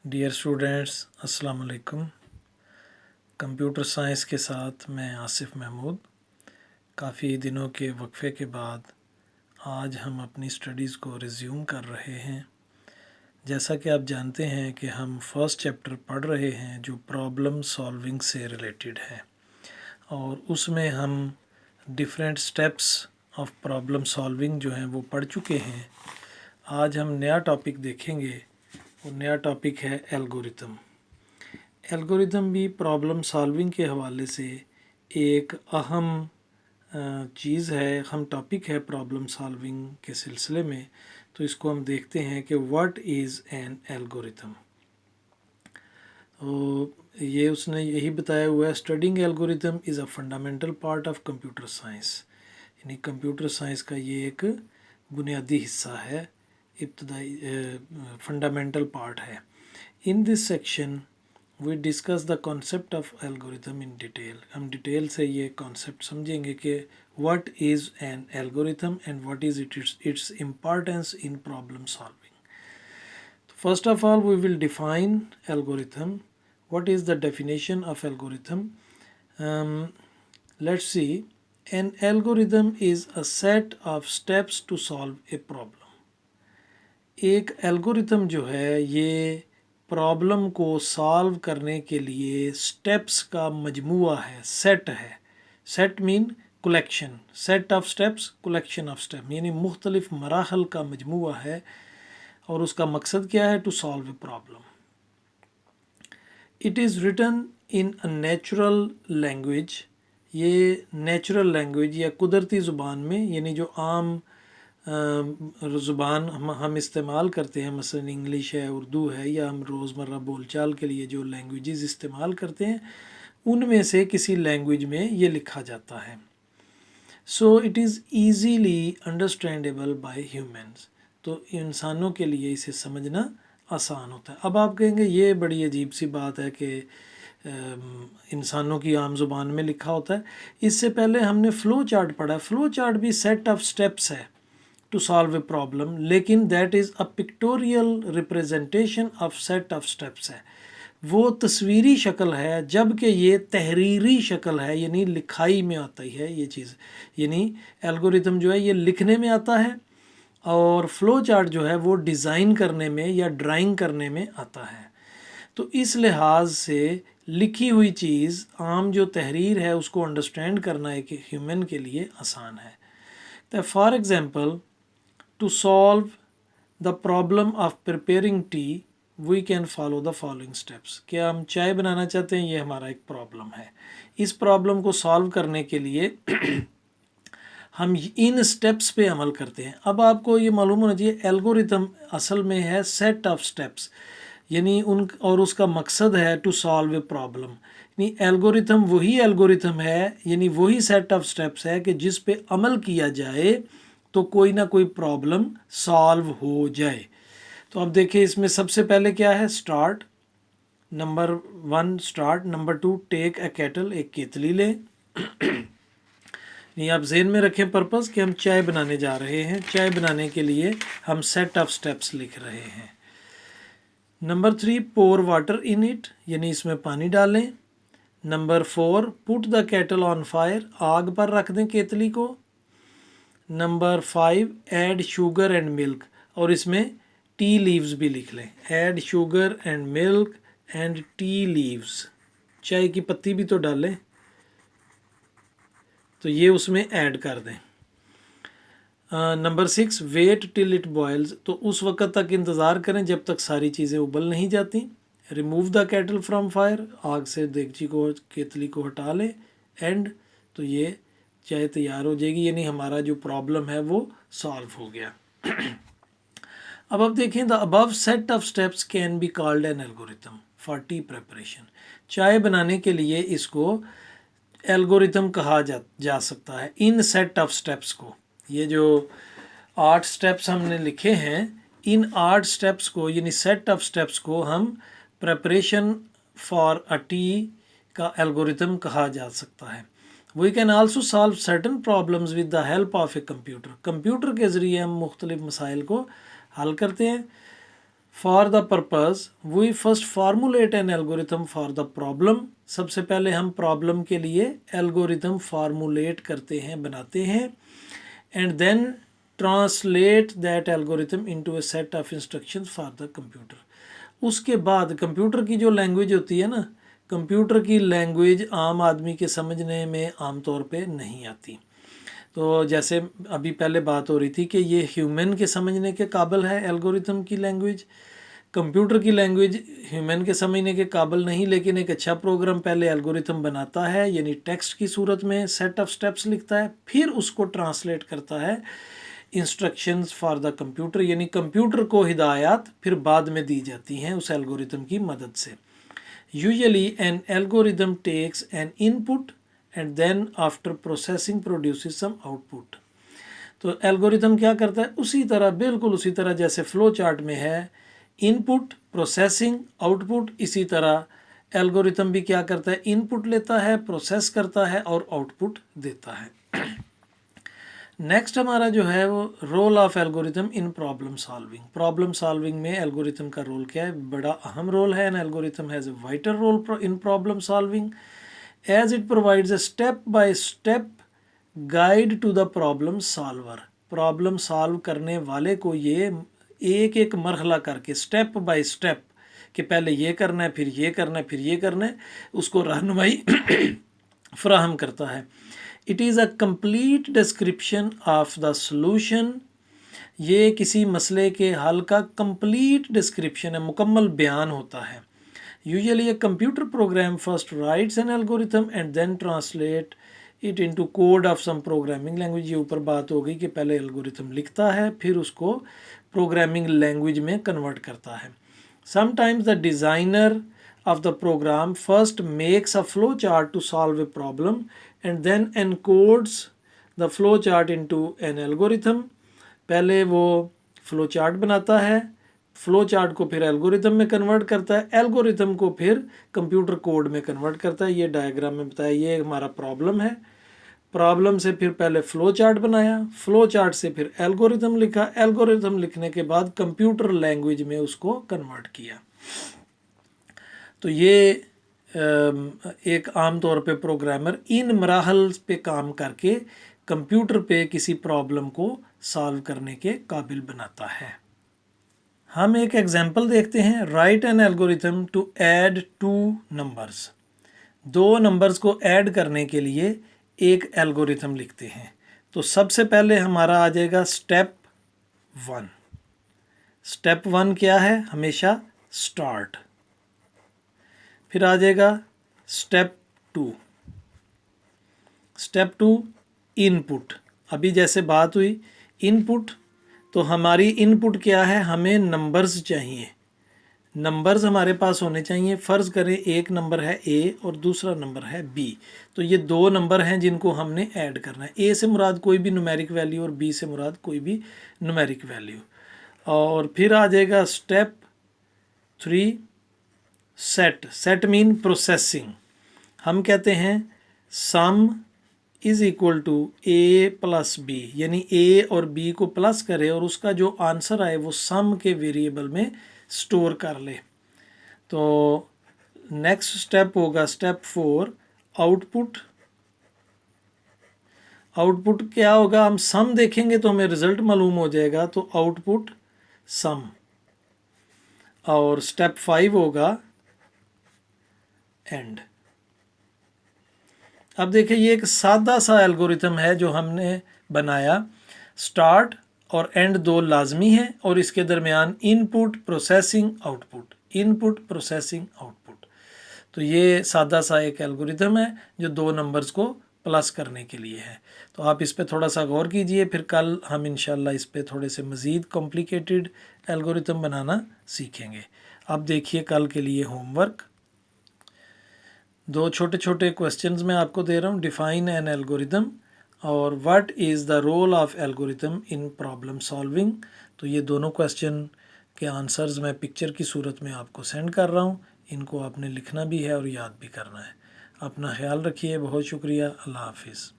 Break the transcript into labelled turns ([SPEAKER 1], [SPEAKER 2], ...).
[SPEAKER 1] Dear students, अस्सलाम वालेकुम। Computer science के साथ मैं आसिफ महमूद। काफ़ी दिनों के वक्फे के बाद आज हम अपनी स्टडीज़ को रिज्यूम कर रहे हैं। जैसा कि आप जानते हैं कि हम फर्स्ट चैप्टर पढ़ रहे हैं जो प्रॉब्लम सॉल्विंग से रिलेटेड है, और उसमें हम different steps of problem solving जो हैं वो पढ़ चुके हैं। आज हम नया टॉपिक देखेंगे, और नया टॉपिक है एल्गोरिथम। एल्गोरिथम भी प्रॉब्लम सॉल्विंग के हवाले से एक अहम चीज़ है, अहम टॉपिक है प्रॉब्लम सॉल्विंग के सिलसिले में। तो इसको हम देखते हैं कि व्हाट इज़ एन एल्गोरिथम। तो ये उसने यही बताया हुआ है, studying algorithm is a fundamental part of computer science. यानी कंप्यूटर साइंस का ये एक बुनियादी हिस्सा है, इब्तदाई फंडामेंटल पार्ट है। In this section we discuss the concept of algorithm in detail. हम डिटेल से ये कॉन्सेप्ट समझेंगे कि what is an algorithm and what is its importance in problem solving. First of all we will define algorithm. What is the definition of algorithm? Let's see. An algorithm is a set of steps to solve a problem. एक algorithm जो है ये problem को solve करने के लिए steps का मजमूआ है, सेट है। Set mean collection, set of steps, collection of step, यानी मुख्तलिफ मराहल का मजमूआ है, और उसका मकसद क्या है? To solve a problem. It is written in a natural language. ये नेचुरल लैंग्वेज या कुदरती ज़ुबान में, यानी जो आम ज़ुबान हम इस्तेमाल करते हैं, मसलन इंग्लिश है, उर्दू है, या हम रोज़मर्रा बोलचाल के लिए जो लैंग्वेजेस इस्तेमाल करते हैं उनमें से किसी लैंग्वेज में ये लिखा जाता है। So it is easily understandable bye humans. तो इंसानों के लिए इसे समझना आसान होता है। अब आप कहेंगे ये बड़ी अजीब सी बात है कि इंसानों की आम ज़ुबान में लिखा होता है। इससे पहले हमने फ़्लो चार्ट पढ़ा है। फ़्लो चार्ट भी सेट ऑफ स्टेप्स है टू सॉल्व ए प्रॉब्लम, लेकिन that is a pictorial representation of set of steps है। वो तस्वीरी शक्ल है, जबकि ये तहरीरी शक्ल है, यानी लिखाई में आती है ये चीज़। यानी एल्गोरिथम जो है ये लिखने में आता है, और फ्लो चार्ट जो है वो डिज़ाइन करने में या ड्राइंग करने में आता है। तो इस लिहाज से लिखी हुई चीज़, आम जो तहरीर है, उसको अंडरस्टैंड करना एक ह्यूमन के लिए आसान है। तो for example, to solve the problem of preparing tea we can follow the following steps. क्या हम चाय बनाना चाहते हैं, ये हमारा एक प्रॉब्लम है। इस प्रॉब्लम को सॉल्व करने के लिए हम इन स्टेप्स पे अमल करते हैं। अब आपको ये मालूम होना चाहिए एल्गोरिथम असल में है सेट ऑफ स्टेप्स, यानी उन, और उसका मकसद है टू सॉल्व ए प्रॉब्लम। यानी एल्गोरिथम वही एल्गोरिथम है, यानी वही सेट ऑफ स्टेप्स है कि जिस पे अमल किया जाए तो कोई ना कोई प्रॉब्लम सॉल्व हो जाए। तो अब देखिए इसमें सबसे पहले क्या है? Start. Number 1 start. Number 2 take a kettle, एक केतली लें। नहीं, आप जेहन में रखें पर्पस कि हम चाय बनाने जा रहे हैं। चाय बनाने के लिए हम सेट ऑफ स्टेप्स लिख रहे हैं। Number 3 pour water in it, यानी इसमें पानी डालें। Number 4 put the kettle on fire, आग पर रख दें केतली को। Number 5 add sugar and milk, और इसमें टी लीव्स भी लिख लें। Add sugar and milk and tea leaves, चाय की पत्ती भी तो डालें, तो ये उसमें ऐड कर दें। Number 6 wait till it boils, तो उस वक्त तक इंतज़ार करें जब तक सारी चीज़ें उबल नहीं जाती। Remove the kettle from fire, आग से देगची को, केतली को हटा लें। एंड, तो ये चाय तैयार हो जाएगी, यानी हमारा जो प्रॉब्लम है वो सॉल्व हो गया। अब देखें, the above set of steps can be called an algorithm for T preparation. चाय बनाने के लिए इसको एल्गोरिथम कहा जा सकता है, इन सेट ऑफ स्टेप्स को। ये जो 8 स्टेप्स हमने लिखे हैं, इन 8 स्टेप्स को, यानी सेट ऑफ स्टेप्स को, हम प्रिपरेशन फॉर अ टी का एल्गोरिथम कहा जा सकता है। We can also solve certain problems with the help of a computer. Computer के ज़रिए हम मुख्तलिफ मसाइल को हल करते हैं। For the purpose we first formulate an algorithm for the problem. सबसे पहले हम प्रॉब्लम के लिए एल्गोरिथम फार्मूलेट करते हैं, बनाते हैं। And then translate that algorithm into a set of instructions for the computer. उसके बाद कंप्यूटर की जो लैंग्वेज होती है ना, कंप्यूटर की लैंग्वेज आम आदमी के समझने में आमतौर पे नहीं आती। तो जैसे अभी पहले बात हो रही थी कि ये ह्यूमन के समझने के काबिल है एल्गोरिथम की लैंग्वेज, कंप्यूटर की लैंग्वेज ह्यूमन के समझने के काबिल नहीं, लेकिन एक अच्छा प्रोग्राम पहले एल्गोरिथम बनाता है, यानी टेक्स्ट की सूरत में सेट ऑफ स्टेप्स लिखता है, फिर उसको ट्रांसलेट करता है इंस्ट्रक्शंस फॉर द कंप्यूटर, यानी कंप्यूटर को हिदायत फिर बाद में दी जाती हैं उस एल्गोरिथम की मदद से। Usually an algorithm takes an input and then after processing produces some output. तो एल्गोरिथम क्या करता है, उसी तरह, बिल्कुल उसी तरह जैसे फ्लो चार्ट में है इनपुट, प्रोसेसिंग, आउटपुट, इसी तरह एल्गोरिथम भी क्या करता है, इनपुट लेता है, प्रोसेस करता है और आउटपुट देता है। नेक्स्ट हमारा जो है वो role of algorithm in problem solving. Problem solving में एल्गोरिथम का रोल क्या है, बड़ा अहम रोल है। An algorithm has a vital role in problem solving as it provides a step by step guide to the problem solver. Problem solve करने वाले को ये एक एक मरहला करके, स्टेप बाय स्टेप, कि पहले ये करना है, फिर ये करना है, फिर ये करना है, उसको रहनुमाई फराहम करता है। It is a complete description of the solution. ये किसी मसले के हल का कंप्लीट डिस्क्रिप्शन है, मुकम्मल बयान होता है। Usually a computer program first writes an algorithm and then translate it into code of some programming language. ये ऊपर बात हो गई कि पहले एल्गोरिथम लिखता है, फिर उसको प्रोग्रामिंग लैंग्वेज में कन्वर्ट करता है। Sometimes the designer of the program first makes a flow chart to solve a problem and then encodes the flow chart into an algorithm। पहले वो फ्लो चार्ट बनाता है, फ्लो चार्ट को फिर algorithm में कन्वर्ट करता है, एल्गोरिथम को फिर कंप्यूटर कोड में कन्वर्ट करता है। ये डायग्राम में बताया, ये हमारा प्रॉब्लम है। प्रॉब्लम से फिर पहले फ्लो चार्ट बनाया, फ्लो चार्ट से फिर एल्गोरिथम लिखा, एल्गोरिथम लिखने के बाद कंप्यूटर लैंग्वेज में उसको कन्वर्ट किया। तो ये एक आम तौर पे प्रोग्रामर इन मराहल पे काम करके कंप्यूटर पे किसी प्रॉब्लम को सॉल्व करने के काबिल बनाता है। हम एक एग्जांपल देखते हैं। Write an algorithm to add two numbers. दो नंबर्स को ऐड करने के लिए एक एल्गोरिथम लिखते हैं। तो सबसे पहले हमारा आ जाएगा स्टेप 1। स्टेप 1 क्या है, हमेशा स्टार्ट। फिर आ जाएगा स्टेप 2। Step 2 input. अभी जैसे बात हुई इनपुट, तो हमारी इनपुट क्या है, हमें नंबर्स चाहिए। नंबर्स हमारे पास होने चाहिए। फ़र्ज़ करें एक नंबर है ए और दूसरा नंबर है बी, तो ये दो नंबर हैं जिनको हमने ऐड करना है। ए से मुराद कोई भी न्यूमेरिक वैल्यू और बी से मुराद कोई भी न्यूमेरिक वैल्यू। और फिर आ जाएगा step 3 set. Set mean processing. हम कहते हैं sum is equal to A plus B, यानी ए और बी को प्लस करे और उसका जो आंसर आए वो सम के वेरिएबल में स्टोर कर ले। तो नेक्स्ट स्टेप होगा स्टेप 4 आउटपुट। आउटपुट क्या होगा, हम सम देखेंगे तो हमें रिजल्ट मालूम हो जाएगा, तो आउटपुट सम। और स्टेप 5 होगा एंड। अब देखिए ये एक सादा सा एल्गोरिथम है जो हमने बनाया। स्टार्ट और एंड दो लाजमी है और इसके दरमियान input, processing, output, input, processing, output. तो ये सादा सा एक एल्गोरिथम है जो दो नंबर्स को प्लस करने के लिए है। तो आप इस पे थोड़ा सा गौर कीजिए, फिर कल हम इंशाल्लाह इस पे थोड़े से मज़ीद कॉम्प्लिकेटेड एल्गोरिथम बनाना सीखेंगे। अब देखिए कल के लिए होमवर्क। दो छोटे छोटे क्वेश्चंस मैं आपको दे रहा हूँ। डिफ़ाइन एन एल्गोरिथम और what is the role of algorithm in problem solving. तो ये दोनों क्वेश्चन के आंसर्स मैं पिक्चर की सूरत में आपको सेंड कर रहा हूँ। इनको आपने लिखना भी है और याद भी करना है। अपना ख्याल रखिए। बहुत शुक्रिया। अल्लाह हाफिज़।